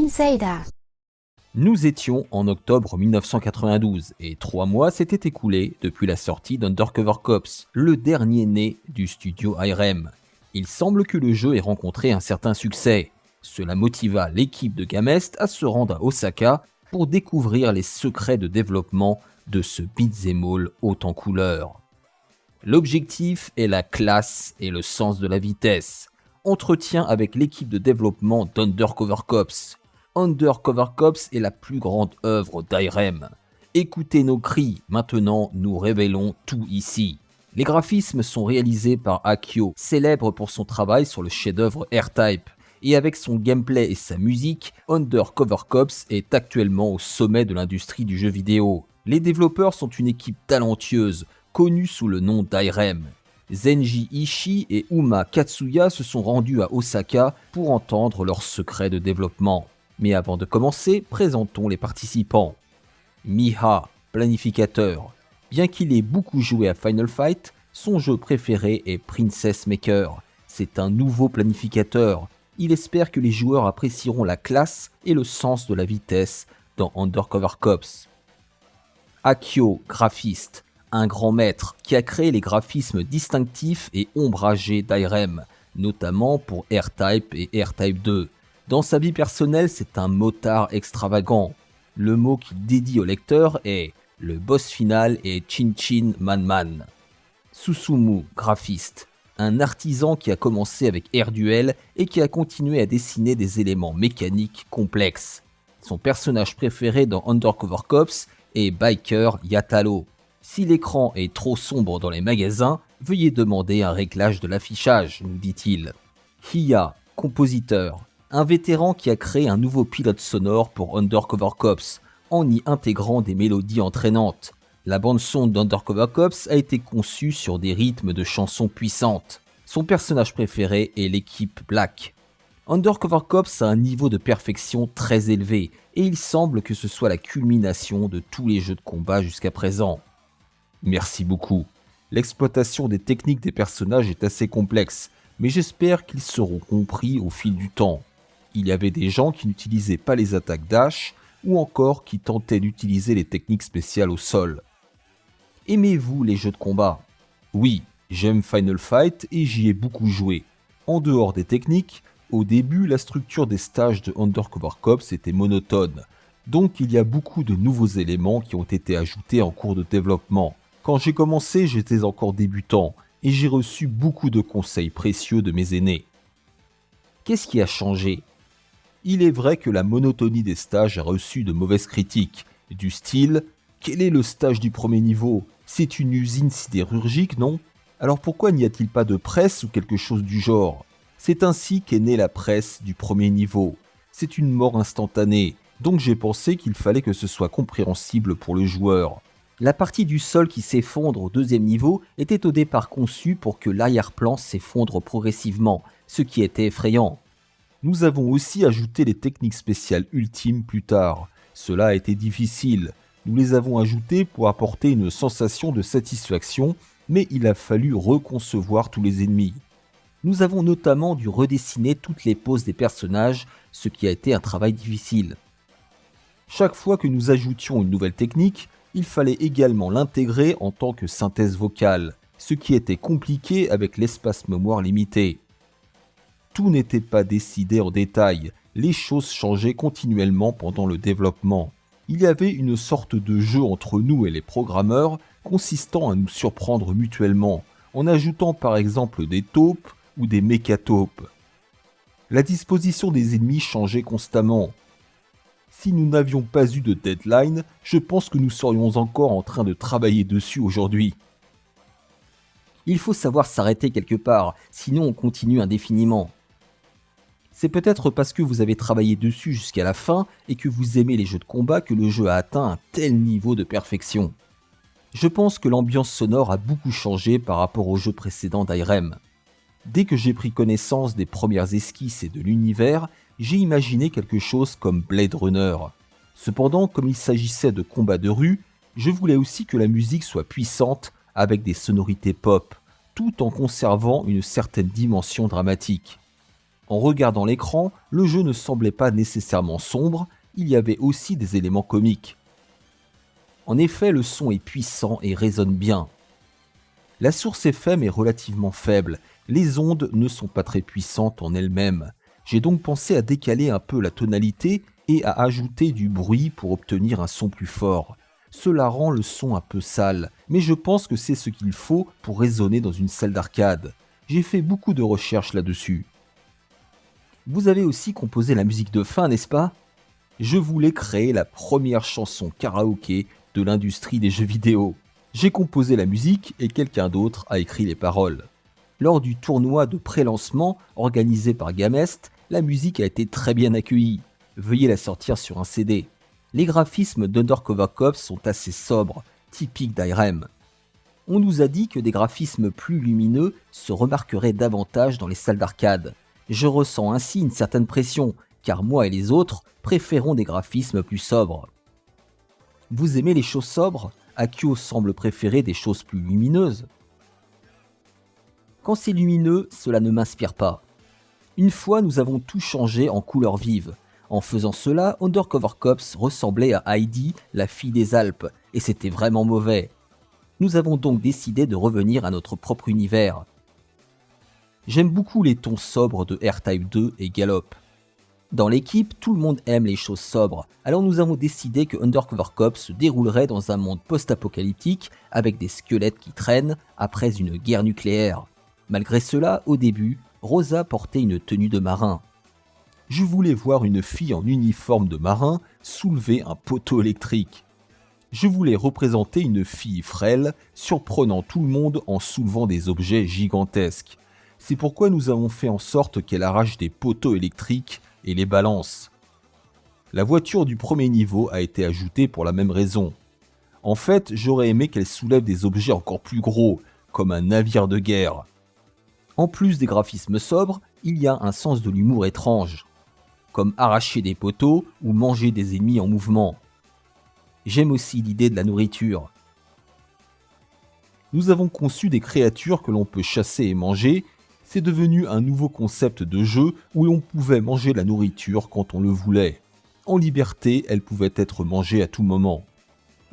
Insider. Nous étions en octobre 1992 et 3 mois s'étaient écoulés depuis la sortie d'Undercover Cops, le dernier né du studio IRM. Il semble que le jeu ait rencontré un certain succès. Cela motiva l'équipe de Gamest à se rendre à Osaka pour découvrir les secrets de développement de ce beat'em all haut en couleurs. L'objectif est la classe et le sens de la vitesse. Entretien avec l'équipe de développement d'Undercover Cops. Undercover Cops est la plus grande œuvre d'IRM. Écoutez nos cris, maintenant nous révélons tout ici. Les graphismes sont réalisés par Akio, célèbre pour son travail sur le chef-d'œuvre R-Type. Et avec son gameplay et sa musique, Undercover Cops est actuellement au sommet de l'industrie du jeu vidéo. Les développeurs sont une équipe talentueuse, connue sous le nom d'IRM. Zenji Ishii et Uma Katsuya se sont rendus à Osaka pour entendre leurs secrets de développement. Mais avant de commencer, présentons les participants. Miha, planificateur. Bien qu'il ait beaucoup joué à Final Fight, son jeu préféré est Princess Maker. C'est un nouveau planificateur. Il espère que les joueurs apprécieront la classe et le sens de la vitesse dans Undercover Cops. Akio, graphiste. Un grand maître qui a créé les graphismes distinctifs et ombragés d'IRM, notamment pour R-Type et R-Type 2. Dans sa vie personnelle, c'est un motard extravagant. Le mot qu'il dédie au lecteur est « Le boss final est Chin Chin Man Man ». Susumu, graphiste. Un artisan qui a commencé avec AirDuel et qui a continué à dessiner des éléments mécaniques complexes. Son personnage préféré dans Undercover Cops est Biker Yatalo. Si l'écran est trop sombre dans les magasins, veuillez demander un réglage de l'affichage, nous dit-il. Hiya, compositeur. Un vétéran qui a créé un nouveau pilote sonore pour Undercover Cops, en y intégrant des mélodies entraînantes. La bande-son d'Undercover Cops a été conçue sur des rythmes de chansons puissantes. Son personnage préféré est l'équipe Black. Undercover Cops a un niveau de perfection très élevé, et il semble que ce soit la culmination de tous les jeux de combat jusqu'à présent. Merci beaucoup. L'exploitation des techniques des personnages est assez complexe, mais j'espère qu'ils seront compris au fil du temps. Il y avait des gens qui n'utilisaient pas les attaques dash, ou encore qui tentaient d'utiliser les techniques spéciales au sol. Aimez-vous les jeux de combat ? Oui, j'aime Final Fight et j'y ai beaucoup joué. En dehors des techniques, au début, la structure des stages de Undercover Cops était monotone, donc il y a beaucoup de nouveaux éléments qui ont été ajoutés en cours de développement. Quand j'ai commencé, j'étais encore débutant, et j'ai reçu beaucoup de conseils précieux de mes aînés. Qu'est-ce qui a changé ? Il est vrai que la monotonie des stages a reçu de mauvaises critiques, du style « Quel est le stage du premier niveau ? C'est une usine sidérurgique, non ? Alors pourquoi n'y a-t-il pas de presse ou quelque chose du genre ? C'est ainsi qu'est née la presse du premier niveau. C'est une mort instantanée, donc j'ai pensé qu'il fallait que ce soit compréhensible pour le joueur. La partie du sol qui s'effondre au deuxième niveau était au départ conçue pour que l'arrière-plan s'effondre progressivement, ce qui était effrayant. Nous avons aussi ajouté les techniques spéciales ultimes plus tard. Cela a été difficile. Nous les avons ajoutées pour apporter une sensation de satisfaction, mais il a fallu reconcevoir tous les ennemis. Nous avons notamment dû redessiner toutes les poses des personnages, ce qui a été un travail difficile. Chaque fois que nous ajoutions une nouvelle technique, il fallait également l'intégrer en tant que synthèse vocale, ce qui était compliqué avec l'espace mémoire limité. Tout n'était pas décidé en détail, les choses changeaient continuellement pendant le développement. Il y avait une sorte de jeu entre nous et les programmeurs, consistant à nous surprendre mutuellement, en ajoutant par exemple des taupes ou des mécataupes. La disposition des ennemis changeait constamment. Si nous n'avions pas eu de deadline, je pense que nous serions encore en train de travailler dessus aujourd'hui. Il faut savoir s'arrêter quelque part, sinon on continue indéfiniment. C'est peut-être parce que vous avez travaillé dessus jusqu'à la fin et que vous aimez les jeux de combat que le jeu a atteint un tel niveau de perfection. Je pense que l'ambiance sonore a beaucoup changé par rapport au jeu précédent d'IRM. Dès que j'ai pris connaissance des premières esquisses et de l'univers, j'ai imaginé quelque chose comme Blade Runner. Cependant, comme il s'agissait de combats de rue, je voulais aussi que la musique soit puissante avec des sonorités pop, tout en conservant une certaine dimension dramatique. En regardant l'écran, le jeu ne semblait pas nécessairement sombre, il y avait aussi des éléments comiques. En effet, le son est puissant et résonne bien. La source FM est relativement faible, les ondes ne sont pas très puissantes en elles-mêmes. J'ai donc pensé à décaler un peu la tonalité et à ajouter du bruit pour obtenir un son plus fort. Cela rend le son un peu sale, mais je pense que c'est ce qu'il faut pour résonner dans une salle d'arcade. J'ai fait beaucoup de recherches là-dessus. Vous avez aussi composé la musique de fin, n'est-ce pas ? Je voulais créer la première chanson karaoké de l'industrie des jeux vidéo. J'ai composé la musique et quelqu'un d'autre a écrit les paroles. Lors du tournoi de pré-lancement organisé par Gamest, la musique a été très bien accueillie. Veuillez la sortir sur un CD. Les graphismes d'Undercover Cops sont assez sobres, typiques d'Irem. On nous a dit que des graphismes plus lumineux se remarqueraient davantage dans les salles d'arcade. Je ressens ainsi une certaine pression, car moi et les autres préférons des graphismes plus sobres. Vous aimez les choses sobres ? Akio semble préférer des choses plus lumineuses. Quand c'est lumineux, cela ne m'inspire pas. Une fois, nous avons tout changé en couleurs vives. En faisant cela, Undercover Cops ressemblait à Heidi, la fille des Alpes, et c'était vraiment mauvais. Nous avons donc décidé de revenir à notre propre univers. J'aime beaucoup les tons sobres de R-Type 2 et Gallop. Dans l'équipe, tout le monde aime les choses sobres, alors nous avons décidé que Undercover Cops se déroulerait dans un monde post-apocalyptique avec des squelettes qui traînent après une guerre nucléaire. Malgré cela, au début, Rosa portait une tenue de marin. Je voulais voir une fille en uniforme de marin soulever un poteau électrique. Je voulais représenter une fille frêle, surprenant tout le monde en soulevant des objets gigantesques. C'est pourquoi nous avons fait en sorte qu'elle arrache des poteaux électriques et les balance. La voiture du premier niveau a été ajoutée pour la même raison. En fait, j'aurais aimé qu'elle soulève des objets encore plus gros, comme un navire de guerre. En plus des graphismes sobres, il y a un sens de l'humour étrange, comme arracher des poteaux ou manger des ennemis en mouvement. J'aime aussi l'idée de la nourriture. Nous avons conçu des créatures que l'on peut chasser et manger. C'est devenu un nouveau concept de jeu où l'on pouvait manger la nourriture quand on le voulait. En liberté, elle pouvait être mangée à tout moment.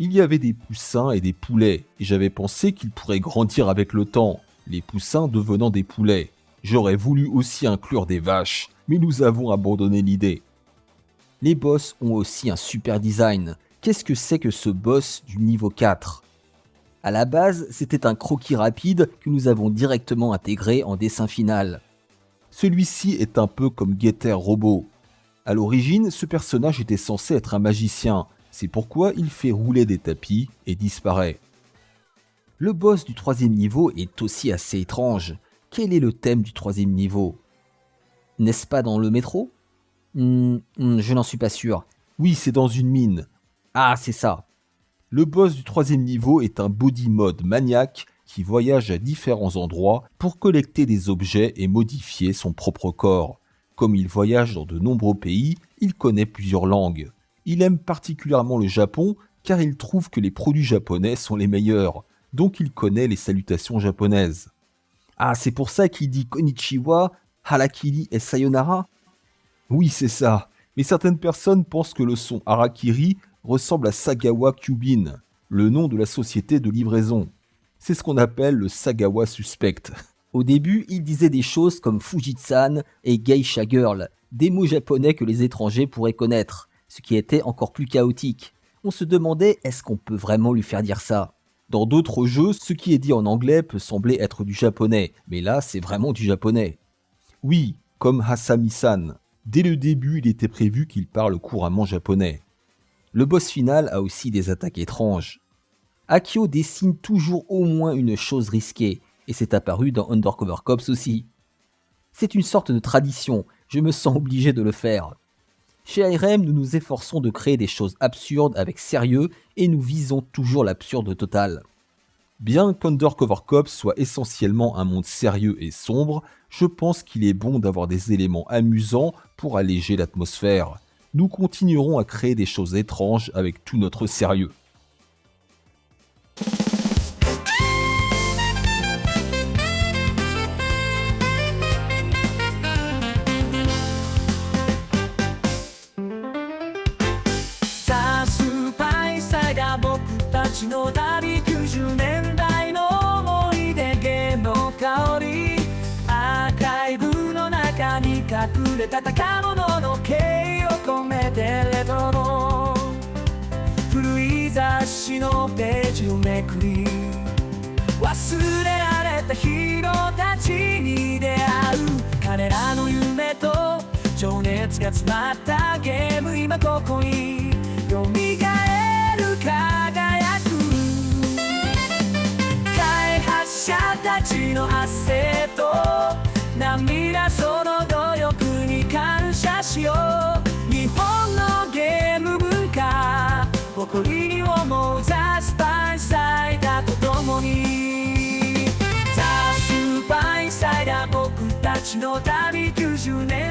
Il y avait des poussins et des poulets, et j'avais pensé qu'ils pourraient grandir avec le temps, les poussins devenant des poulets. J'aurais voulu aussi inclure des vaches, mais nous avons abandonné l'idée. Les boss ont aussi un super design. Qu'est-ce que c'est que ce boss du niveau 4 ? À la base, c'était un croquis rapide que nous avons directement intégré en dessin final. Celui-ci est un peu comme Getter Robot. À l'origine, ce personnage était censé être un magicien, c'est pourquoi il fait rouler des tapis et disparaît. Le boss du 3e niveau est aussi assez étrange. Quel est le thème du 3e niveau ? N'est-ce pas dans le métro ? Je n'en suis pas sûr. Oui, c'est dans une mine. Ah, c'est ça. Le boss du 3e niveau est un body mode maniaque qui voyage à différents endroits pour collecter des objets et modifier son propre corps. Comme il voyage dans de nombreux pays, il connaît plusieurs langues. Il aime particulièrement le Japon car il trouve que les produits japonais sont les meilleurs, donc il connaît les salutations japonaises. Ah, c'est pour ça qu'il dit Konnichiwa, Harakiri et Sayonara ? Oui, c'est ça, mais certaines personnes pensent que le son Harakiri ressemble à Sagawa Kyubin, le nom de la société de livraison. C'est ce qu'on appelle le Sagawa Suspect. Au début, il disait des choses comme Fujitsan et Geisha Girl, des mots japonais que les étrangers pourraient connaître, ce qui était encore plus chaotique. On se demandait est-ce qu'on peut vraiment lui faire dire ça ? Dans d'autres jeux, ce qui est dit en anglais peut sembler être du japonais, mais là c'est vraiment du japonais. Oui, comme Hasami-san. Dès le début, il était prévu qu'il parle couramment japonais. Le boss final a aussi des attaques étranges. Akio dessine toujours au moins une chose risquée, et c'est apparu dans Undercover Cops aussi. C'est une sorte de tradition, je me sens obligé de le faire. Chez Irem, nous nous efforçons de créer des choses absurdes avec sérieux et nous visons toujours l'absurde total. Bien qu'Undercover Cops soit essentiellement un monde sérieux et sombre, je pense qu'il est bon d'avoir des éléments amusants pour alléger l'atmosphère. Nous continuerons à créer des choses étranges avec tout notre sérieux. ちの旅、90年代の思い出、ゲームの香り、アーカイブの中に隠れた宝物の敬意を込めて、レトロ古い雑誌のページをめくり、忘れられたヒーローたちに出会う。彼らの夢と情熱が詰まったゲーム、今ここに蘇る輝く。開発者たちの汗と涙、その努力に感謝しよう。日本のゲーム文化、誇りに思うザ・スパイサイダーと共に。ザ・スパイサイダー、僕たちの旅、90年